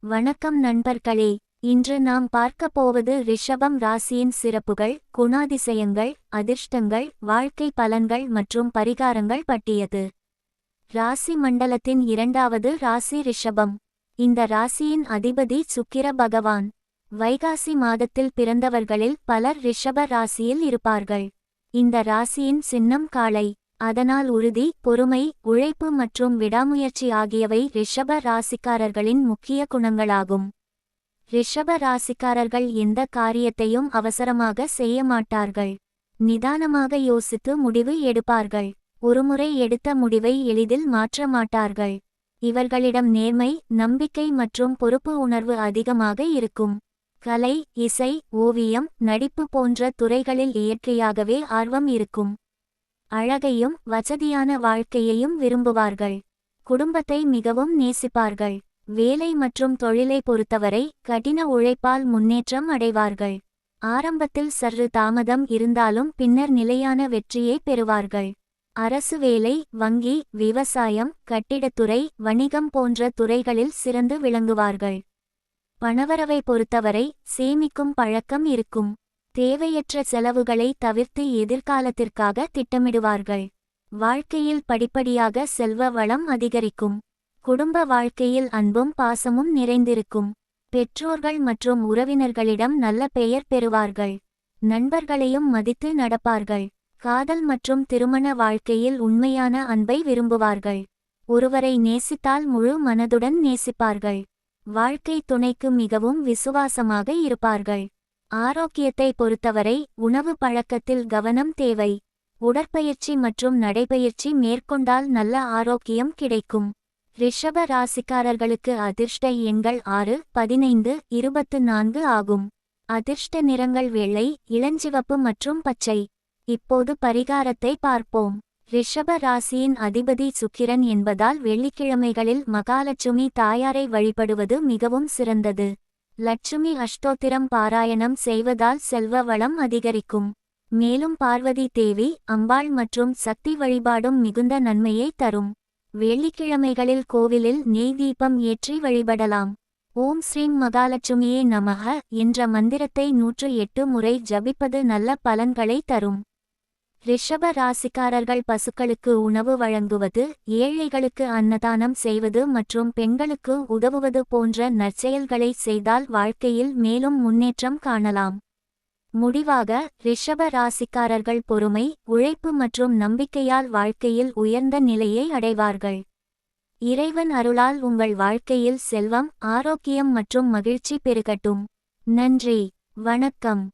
வணக்கம் நண்பர்களே. இன்று நாம் பார்க்க போவது ரிஷபம் ராசியின் சிறப்புகள், குணாதிசயங்கள், அதிர்ஷ்டங்கள், வாழ்க்கை பலன்கள் மற்றும் பரிகாரங்கள் பற்றியது. ராசி மண்டலத்தின் இரண்டாவது ராசி ரிஷபம். இந்த ராசியின் அதிபதி சுக்கிர பகவான். வைகாசி மாதத்தில் பிறந்தவர்களில் பலர் ரிஷப ராசியில் இருப்பார்கள். இந்த ராசியின் சின்னம் காளை. அதனால் உறுதி, பொறுமை, உழைப்பு மற்றும் விடாமுயற்சி ஆகியவை ரிஷப ராசிக்காரர்களின் முக்கிய குணங்களாகும். ரிஷப ராசிக்காரர்கள் எந்த காரியத்தையும் அவசரமாக செய்ய மாட்டார்கள். நிதானமாக யோசித்து முடிவு எடுப்பார்கள். ஒருமுறை எடுத்த முடிவை எளிதில் மாற்ற மாட்டார்கள். இவர்களிடம் நேர்மை, நம்பிக்கை மற்றும் பொறுப்பு உணர்வு அதிகமாக இருக்கும். கலை, இசை, ஓவியம், நடிப்பு போன்ற துறைகளில் இயற்கையாகவே ஆர்வம் இருக்கும். அழகையும் வசதியான வாழ்க்கையையும் விரும்புவார்கள். குடும்பத்தை மிகவும் நேசிப்பார்கள். வேலை மற்றும் தொழிலை பொறுத்தவரை கடின உழைப்பால் முன்னேற்றம் அடைவார்கள். ஆரம்பத்தில் சற்று தாமதம் இருந்தாலும் பின்னர் நிலையான வெற்றியை பெறுவார்கள். அரசு வேலை, வங்கி, விவசாயம், கட்டிடத்துறை, வணிகம் போன்ற துறைகளில் சிறந்து விளங்குவார்கள். பணவரவை பொறுத்தவரை சேமிக்கும் பழக்கம் இருக்கும். தேவையற்ற செலவுகளை தவிர்த்து எதிர்காலத்திற்காக திட்டமிடுவார்கள். வாழ்க்கையில் படிப்படியாக செல்வ வளம் அதிகரிக்கும். குடும்ப வாழ்க்கையில் அன்பும் பாசமும் நிறைந்திருக்கும். பெற்றோர்கள் மற்றும் உறவினர்களிடம் நல்ல பெயர் பெறுவார்கள். நண்பர்களையும் மதித்து நடப்பார்கள். காதல் மற்றும் திருமண வாழ்க்கையில் உண்மையான அன்பை விரும்புவார்கள். ஒருவரை நேசித்தால் முழு மனதுடன் நேசிப்பார்கள். வாழ்க்கை துணைக்கு மிகவும் விசுவாசமாக இருப்பார்கள். ஆரோக்கியத்தை பொறுத்தவரை உணவு பழக்கத்தில் கவனம் தேவை. உடற்பயிற்சி மற்றும் நடைபயிற்சி மேற்கொண்டால் நல்ல ஆரோக்கியம் கிடைக்கும். ரிஷப ராசிக்காரர்களுக்கு அதிர்ஷ்ட எண்கள் 6, 15, 24 ஆகும். அதிர்ஷ்ட நிறங்கள் வெள்ளை, இளஞ்சிவப்பு மற்றும் பச்சை. இப்போது பரிகாரத்தை பார்ப்போம். ரிஷப ராசியின் அதிபதி சுக்கிரன் என்பதால் வெள்ளிக்கிழமைகளில் மகாலட்சுமி தாயாரை வழிபடுவது மிகவும் சிறந்தது. லட்சுமி அஷ்டோத்திரம் பாராயணம் செய்வதால் செல்வ வளம் அதிகரிக்கும். மேலும் பார்வதி தேவி, அம்பாள் மற்றும் சக்தி வழிபாடும் மிகுந்த நன்மையை தரும். வெள்ளிக்கிழமைகளில் கோவிலில் நெய் தீபம் ஏற்றி வழிபடலாம். ஓம் ஸ்ரீம் மகாலட்சுமியே நமக என்ற மந்திரத்தை 108 முறை ஜபிப்பது நல்ல பலன்களை தரும். ரிஷப ராசிக்காரர்கள் பசுக்களுக்கு உணவு வழங்குவது, ஏழைகளுக்கு அன்னதானம் செய்வது மற்றும் பெண்களுக்கு உதவுவது போன்ற நற்செயல்களை செய்தால் வாழ்க்கையில் மேலும் முன்னேற்றம் காணலாம். முடிவாக, ரிஷப ராசிக்காரர்கள் பொறுமை, உழைப்பு மற்றும் நம்பிக்கையால் வாழ்க்கையில் உயர்ந்த நிலையை அடைவார்கள். இறைவன் அருளால் உங்கள் வாழ்க்கையில் செல்வம், ஆரோக்கியம் மற்றும் மகிழ்ச்சி பெருகட்டும். நன்றி. வணக்கம்.